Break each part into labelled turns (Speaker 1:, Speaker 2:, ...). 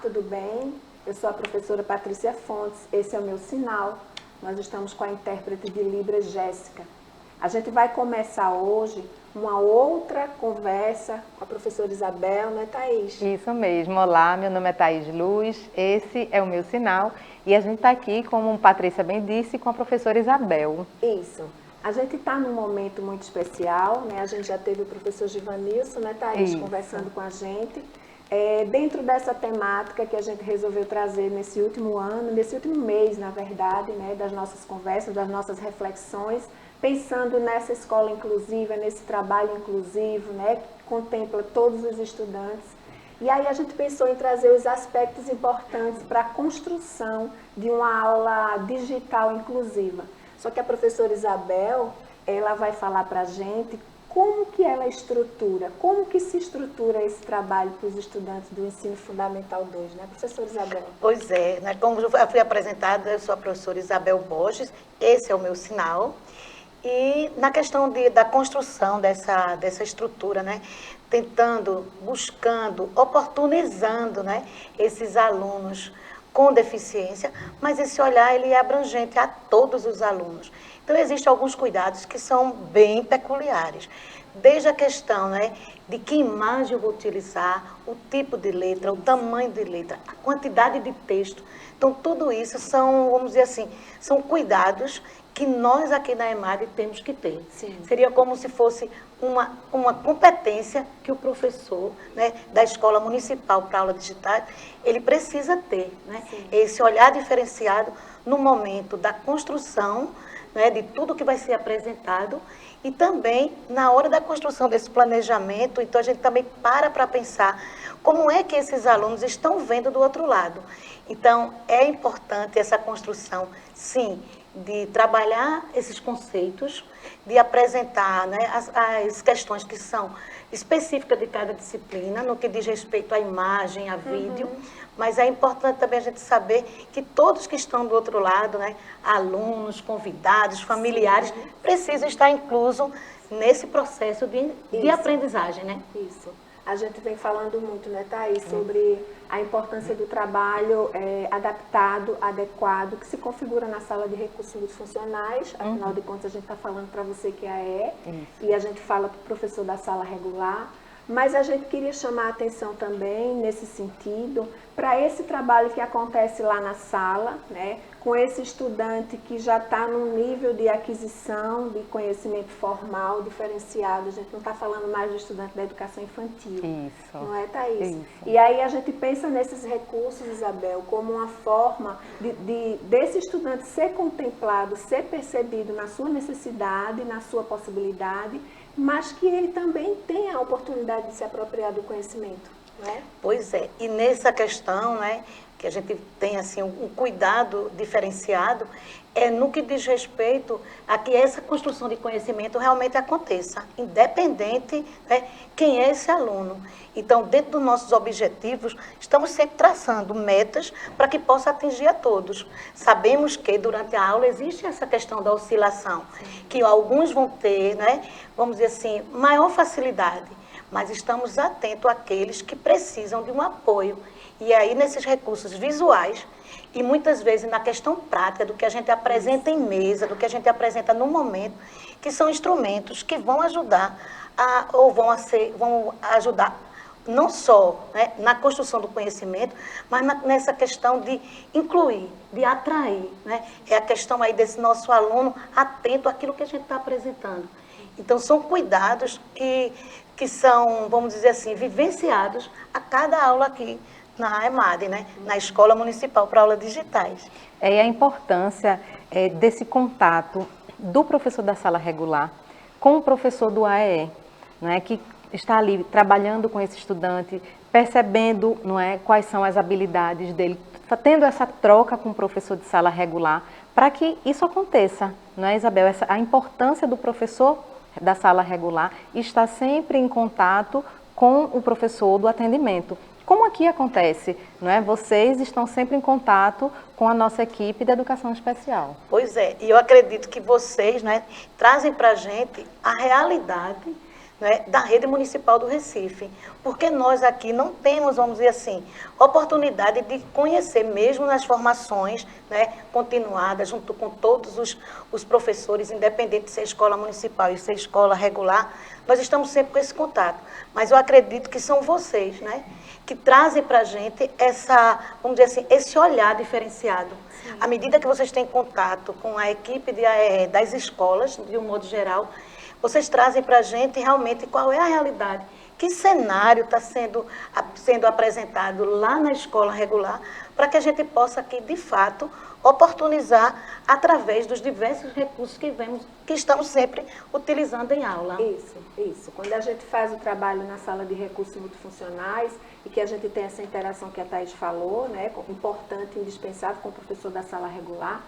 Speaker 1: tudo bem? Eu sou a professora Patrícia Fontes, esse é o meu sinal. Nós estamos com a intérprete de Libras, Jéssica. A gente vai começar hoje uma outra conversa com a professora Isabel, não é, Thaís?
Speaker 2: Isso mesmo. Olá, meu nome é Thaís Luz, esse é o meu sinal e a gente está aqui, como a Patrícia bem disse, com a professora Isabel.
Speaker 1: Isso. A gente está num momento muito especial, né? A gente já teve o professor Givanilson, né, Thaís,
Speaker 2: Isso.
Speaker 1: conversando com a gente. Dentro dessa temática que a gente resolveu trazer nesse último ano, nesse último mês, na verdade, né, das nossas conversas, das nossas reflexões, pensando nessa escola inclusiva, nesse trabalho inclusivo, né, que contempla todos os estudantes. E aí a gente pensou em trazer os aspectos importantes para a construção de uma aula digital inclusiva. Só que a professora Isabel, ela vai falar para a gente como que ela estrutura, como que se estrutura esse trabalho para os estudantes do Ensino Fundamental 2, né, professora Isabel?
Speaker 3: Pois é, né? Como eu fui apresentada, eu sou a professora Isabel Borges, esse é o meu sinal. E na questão da construção dessa estrutura, né? Tentando, buscando, oportunizando, né? Esses alunos com deficiência, mas esse olhar ele é abrangente a todos os alunos. Então, existem alguns cuidados que são bem peculiares. Desde a questão, né, de que imagem eu vou utilizar, o tipo de letra, o tamanho de letra, a quantidade de texto. Então, tudo isso são, vamos dizer assim, são cuidados que nós aqui na EMAD temos que ter.
Speaker 1: Sim.
Speaker 3: Seria como se fosse uma competência que o professor, né, da escola municipal para aula digital, ele precisa ter, né? Esse olhar diferenciado no momento da construção, né, de tudo que vai ser apresentado e também na hora da construção desse planejamento. Então a gente também para pensar como é que esses alunos estão vendo do outro lado. Então é importante essa construção, sim, de trabalhar esses conceitos, de apresentar, né, as questões que são específicas de cada disciplina, no que diz respeito à imagem, a vídeo, mas é importante também a gente saber que todos que estão do outro lado, né, alunos, convidados, familiares, precisam estar inclusos nesse processo de aprendizagem, né?
Speaker 1: Isso. A gente vem falando muito, né, Thaís, sobre a importância do trabalho adaptado, adequado, que se configura na sala de recursos multifuncionais. Afinal de contas, a gente está falando para você que é e a gente fala para o professor da sala regular. Mas a gente queria chamar a atenção também, nesse sentido, para esse trabalho que acontece lá na sala, né, com esse estudante que já está num nível de aquisição de conhecimento formal, diferenciado. A gente não está falando mais do estudante da educação infantil.
Speaker 2: Isso.
Speaker 1: Não é, Thaís?
Speaker 2: Isso.
Speaker 1: E aí a gente pensa nesses recursos, Isabel, como uma forma desse estudante ser contemplado, ser percebido na sua necessidade, na sua possibilidade, mas que ele também tenha a oportunidade de se apropriar do conhecimento, né?
Speaker 3: Pois é, e nessa questão, né, que a gente tem assim um cuidado diferenciado, é no que diz respeito a que essa construção de conhecimento realmente aconteça, independente, né, quem é esse aluno. Então, dentro dos nossos objetivos, estamos sempre traçando metas para que possa atingir a todos. Sabemos que durante a aula existe essa questão da oscilação, que alguns vão ter, né, vamos dizer assim, maior facilidade, mas estamos atentos àqueles que precisam de um apoio. E aí, nesses recursos visuais, e muitas vezes na questão prática, do que a gente apresenta em mesa, do que a gente apresenta no momento, que são instrumentos que vão ajudar, vão ajudar não só, né, na construção do conhecimento, mas nessa questão de incluir, de atrair, né? É a questão aí desse nosso aluno atento àquilo que a gente está apresentando. Então, são cuidados que são, vamos dizer assim, vivenciados a cada aula aqui na EMAD, né? Na Escola Municipal para Aulas Digitais.
Speaker 2: E a importância desse contato do professor da sala regular com o professor do AEE, né, que está ali trabalhando com esse estudante, percebendo, não é, quais são as habilidades dele, tendo essa troca com o professor de sala regular, para que isso aconteça, não é, Isabel? A importância do professor da sala regular estar sempre em contato com o professor do atendimento. Como aqui acontece, não é? Vocês estão sempre em contato com a nossa equipe de educação especial.
Speaker 3: Pois é, e eu acredito que vocês, né, trazem para a gente a realidade né, da rede municipal do Recife, porque nós aqui não temos, vamos dizer assim, oportunidade de conhecer, mesmo nas formações, né, continuadas, junto com todos os professores, independente de ser escola municipal e ser escola regular, nós estamos sempre com esse contato. Mas eu acredito que são vocês, né, que trazem para a gente essa, vamos dizer assim, esse olhar diferenciado. Sim. À medida que vocês têm contato com a equipe das escolas, de um modo geral, vocês trazem para a gente realmente qual é a realidade, que cenário está sendo apresentado lá na escola regular, para que a gente possa aqui, de fato, oportunizar através dos diversos recursos que estamos sempre utilizando em aula.
Speaker 1: Isso. Quando a gente faz o trabalho na sala de recursos multifuncionais e que a gente tem essa interação que a Thaís falou, né, importante, indispensável com o professor da sala regular,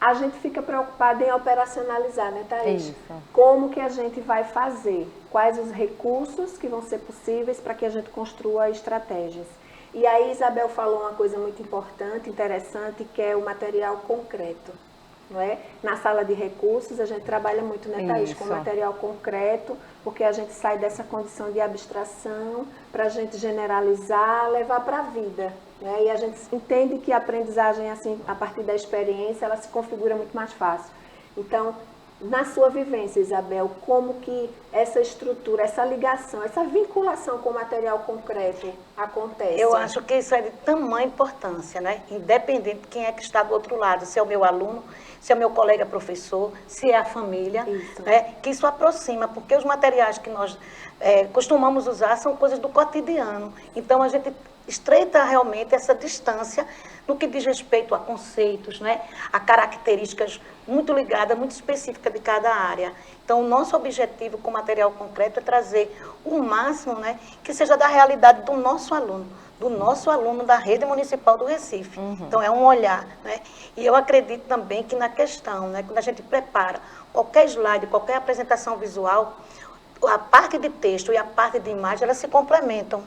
Speaker 1: a gente fica preocupado em operacionalizar, né, Thaís?
Speaker 2: Isso.
Speaker 1: Como que a gente vai fazer? Quais os recursos que vão ser possíveis para que a gente construa estratégias? E aí Isabel falou uma coisa muito importante, interessante, que é o material concreto. Não é? Na sala de recursos a gente trabalha muito, né, Thaís, com material concreto, porque a gente sai dessa condição de abstração para a gente generalizar, levar para a vida. Né? E a gente entende que a aprendizagem, assim, a partir da experiência, ela se configura muito mais fácil. Então, na sua vivência, Isabel, como que essa estrutura, essa ligação, essa vinculação com o material concreto acontece?
Speaker 3: Eu acho que isso é de tamanha importância, né? Independente de quem é que está do outro lado, se é o meu aluno, se é o meu colega professor, se é a família, né? Que isso aproxima, porque os materiais que nós costumamos usar são coisas do cotidiano. Então, a gente estreita realmente essa distância no que diz respeito a conceitos, né? A características muito ligadas, muito específicas de cada área. Então, o nosso objetivo com material concreto é trazer o máximo, né, que seja da realidade do nosso aluno da rede municipal do Recife. Então, é um olhar, né? E eu acredito também que na questão, né, quando a gente prepara qualquer slide, qualquer apresentação visual, a parte de texto e a parte de imagem, elas se complementam.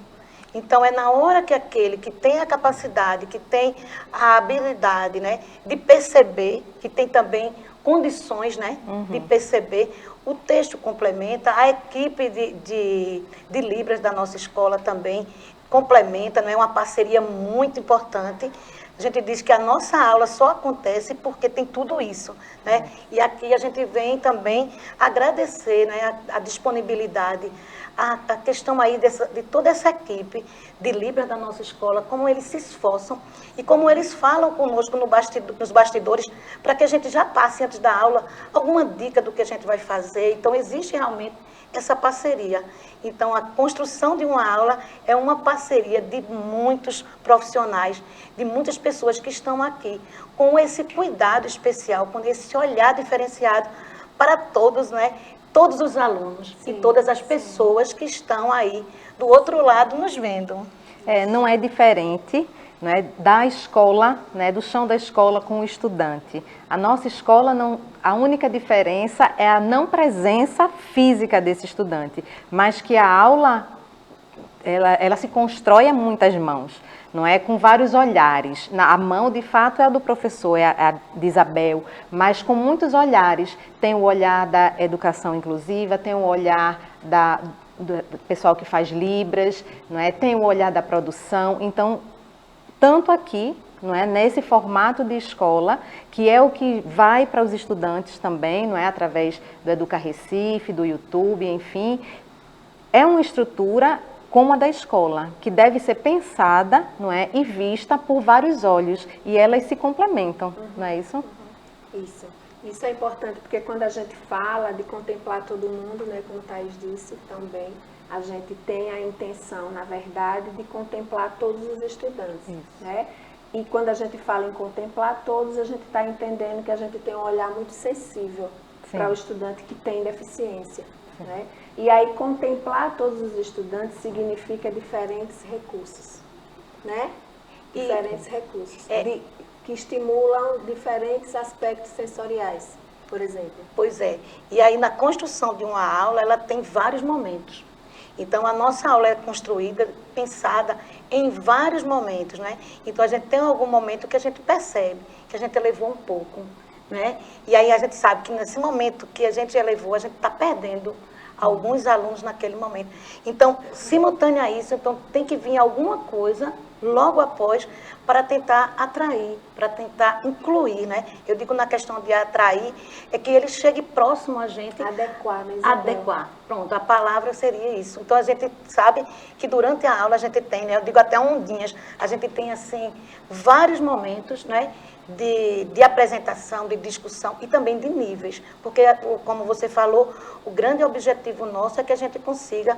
Speaker 3: Então, é na hora que aquele que tem a capacidade, que tem a habilidade, né, de perceber, que tem também condições, né, de perceber, o texto complementa, a equipe de Libras da nossa escola também complementa, né, é uma parceria muito importante. A gente diz que a nossa aula só acontece porque tem tudo isso, né? E aqui a gente vem também agradecer, né, a disponibilidade, a questão aí de toda essa equipe de Libras da nossa escola, como eles se esforçam e como eles falam conosco nos bastidores, para que a gente já passe antes da aula alguma dica do que a gente vai fazer. Então, existe realmente essa parceria. Então, a construção de uma aula é uma parceria de muitos profissionais, de muitas pessoas que estão aqui, com esse cuidado especial, com esse olhar diferenciado para todos, né? Todos os alunos e todas as pessoas que estão aí do outro lado nos vendo.
Speaker 2: Não é diferente, não é, da escola, né, do chão da escola com o estudante. A nossa escola, a única diferença é a não presença física desse estudante, mas que a aula ela se constrói a muitas mãos. Não é, com vários olhares. A mão, de fato, é a do professor, é a de Isabel, mas com muitos olhares. Tem o olhar da educação inclusiva, tem o olhar do pessoal que faz Libras, não é? Tem o olhar da produção. Então, tanto aqui, não é, nesse formato de escola, que é o que vai para os estudantes também, não é, através do Educa Recife, do YouTube, enfim, é uma estrutura como a da escola, que deve ser pensada, não é, e vista por vários olhos, e elas se complementam, não é isso?
Speaker 1: Isso é importante, porque quando a gente fala de contemplar todo mundo, né, como a Thaís disse também, a gente tem a intenção, na verdade, de contemplar todos os estudantes, né? E quando a gente fala em contemplar todos, a gente está entendendo que a gente tem um olhar muito sensível para o estudante que tem deficiência, né? E aí, contemplar todos os estudantes significa diferentes recursos, né? Diferentes recursos, que estimulam diferentes aspectos sensoriais, por exemplo.
Speaker 3: Pois é. E aí, na construção de uma aula, ela tem vários momentos. Então, a nossa aula é construída, pensada em vários momentos, né? Então, a gente tem algum momento que a gente percebe, que a gente elevou um pouco, né? E aí, a gente sabe que nesse momento que a gente elevou, a gente está perdendo alguns alunos naquele momento. Então, simultâneo a isso, então, tem que vir alguma coisa logo após para tentar atrair, para tentar incluir, né? Eu digo na questão de atrair, é que ele chegue próximo a gente.
Speaker 1: Adequar, né, Isabel?
Speaker 3: Adequar. Pronto, a palavra seria isso. Então, a gente sabe que durante a aula a gente tem, né? Eu digo até ondinhas, a gente tem, assim, vários momentos, né? De apresentação, de discussão e também de níveis. Porque, como você falou, o grande objetivo nosso é que a gente consiga,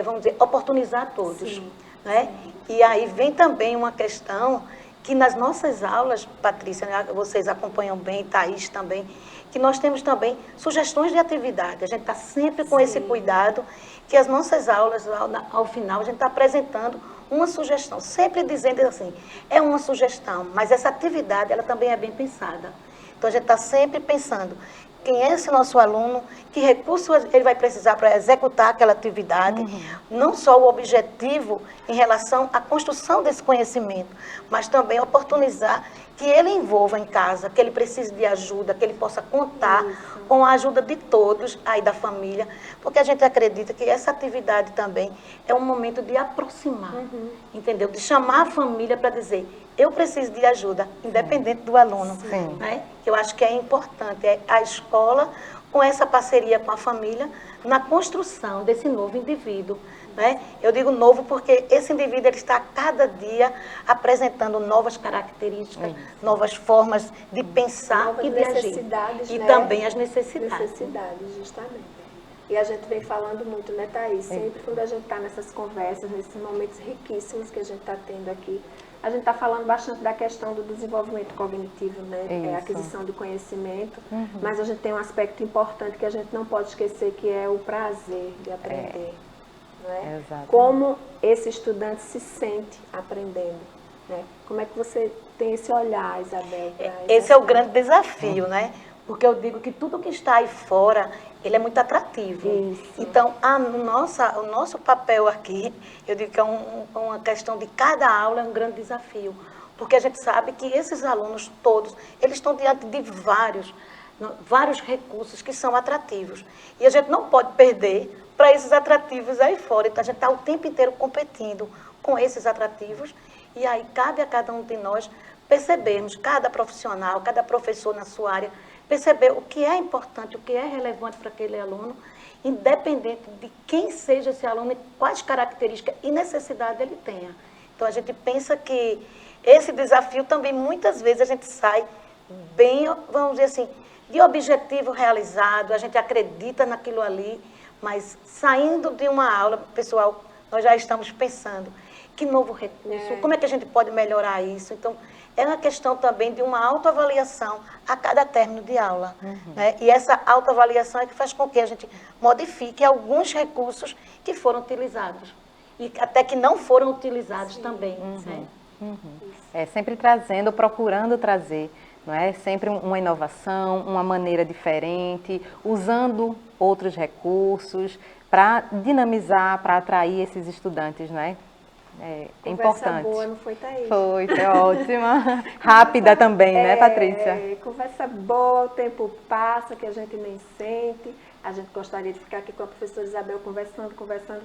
Speaker 3: vamos dizer, oportunizar todos.
Speaker 1: Sim.
Speaker 3: Né? E aí vem também uma questão que nas nossas aulas, Patrícia, né, vocês acompanham bem, Thaís também, que nós temos também sugestões de atividade. A gente está sempre com esse cuidado, que as nossas aulas, ao final, a gente está apresentando uma sugestão, sempre dizendo assim, é uma sugestão, mas essa atividade, ela também é bem pensada. Então, a gente está sempre pensando, quem é esse nosso aluno, que recurso ele vai precisar para executar aquela atividade, não só o objetivo em relação à construção desse conhecimento, mas também oportunizar que ele envolva em casa, que ele precise de ajuda, que ele possa contar com a ajuda de todos aí da família, porque a gente acredita que essa atividade também é um momento de aproximar, entendeu? De chamar a família para dizer, eu preciso de ajuda, independente do aluno. Né? Eu acho que é importante, é a escola com essa parceria com a família na construção desse novo indivíduo. Né? Eu digo novo porque esse indivíduo ele está a cada dia apresentando novas características, novas formas de pensar
Speaker 1: novas
Speaker 3: e de agir.
Speaker 1: necessidades,
Speaker 3: E
Speaker 1: né?
Speaker 3: também as necessidades.
Speaker 1: Necessidades, justamente. E a gente vem falando muito, né, Thaís? Sempre quando a gente está nessas conversas, nesses momentos riquíssimos que a gente está tendo aqui, a gente está falando bastante da questão do desenvolvimento cognitivo, né? A aquisição do conhecimento, mas a gente tem um aspecto importante que a gente não pode esquecer, que é o prazer de aprender. Não é? Como esse estudante se sente aprendendo. Né? Como é que você tem esse olhar, Isabel?
Speaker 3: Esse é o grande desafio, né? Porque eu digo que tudo que está aí fora, ele é muito atrativo.
Speaker 1: Isso.
Speaker 3: Então, o nosso papel aqui, eu digo que é uma questão de cada aula, é um grande desafio. Porque a gente sabe que esses alunos todos, eles estão diante de vários recursos que são atrativos. E a gente não pode perder para esses atrativos aí fora. Então, a gente está o tempo inteiro competindo com esses atrativos. E aí, cabe a cada um de nós percebermos, cada profissional, cada professor na sua área, perceber o que é importante, o que é relevante para aquele aluno, independente de quem seja esse aluno e quais características e necessidade ele tenha. Então, a gente pensa que esse desafio também, muitas vezes, a gente sai bem, vamos dizer assim, de objetivo realizado, a gente acredita naquilo ali, mas saindo de uma aula, pessoal, nós já estamos pensando, que novo recurso, como é que a gente pode melhorar isso? Então, é uma questão também de uma autoavaliação a cada término de aula. Né? E essa autoavaliação é que faz com que a gente modifique alguns recursos que foram utilizados. E até que não foram utilizados também. Né?
Speaker 2: É sempre trazendo, procurando trazer, não é? Sempre uma inovação, uma maneira diferente, usando outros recursos para dinamizar, para atrair esses estudantes, não é? É importante.
Speaker 1: Conversa boa, não foi, Thaís?
Speaker 2: Foi ótima. Rápida também, né, Patrícia?
Speaker 1: Conversa boa, o tempo passa, que a gente nem sente. A gente gostaria de ficar aqui com a professora Isabel conversando,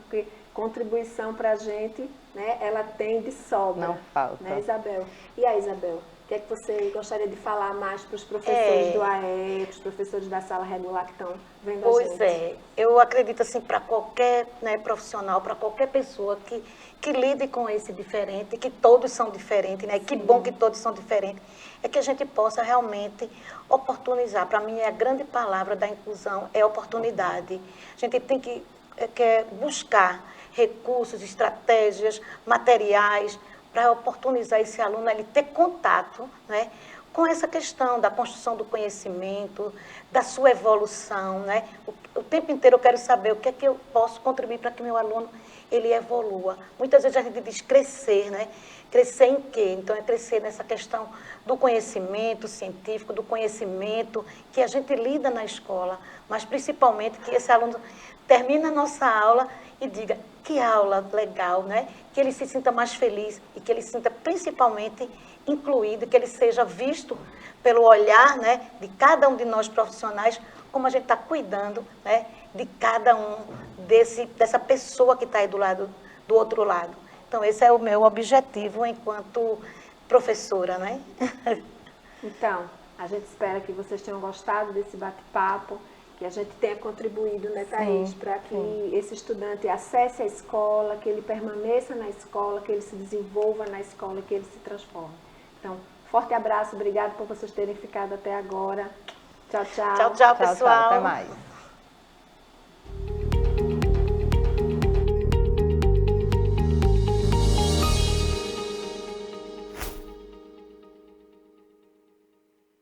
Speaker 1: porque contribuição para a gente, né, ela tem de sobra.
Speaker 2: Não falta.
Speaker 1: Né, Isabel? E aí, Isabel? O que é que você gostaria de falar mais para os professores do AE, para os professores da sala regular que estão vendo a gente?
Speaker 3: Pois é, eu acredito assim, para qualquer profissional, para qualquer pessoa que lide com esse diferente, que todos são diferentes, né? Que bom que todos são diferentes, é que a gente possa realmente oportunizar. Para mim, a grande palavra da inclusão é oportunidade. A gente tem que buscar recursos, estratégias, materiais, para oportunizar esse aluno, ele ter contato, né, com essa questão da construção do conhecimento, da sua evolução. Né? O tempo inteiro eu quero saber o que é que eu posso contribuir para que meu aluno ele evolua. Muitas vezes a gente diz crescer, né? Crescer em quê? Então, é crescer nessa questão do conhecimento científico, do conhecimento que a gente lida na escola, mas principalmente que esse aluno termine a nossa aula e diga, que aula legal, né? Que ele se sinta mais feliz e que ele sinta principalmente incluído, que ele seja visto pelo olhar, né, de cada um de nós profissionais, como a gente está cuidando, né, de cada um dessa pessoa que está aí do outro lado. Então, esse é o meu objetivo enquanto professora, né?
Speaker 1: Então, a gente espera que vocês tenham gostado desse bate-papo, que a gente tenha contribuído, né, Thaís, para que esse estudante acesse a escola, que ele permaneça na escola, que ele se desenvolva na escola, que ele se transforme. Então, forte abraço, obrigado por vocês terem ficado até agora. Tchau, tchau.
Speaker 3: Tchau, tchau, pessoal.
Speaker 2: Até mais.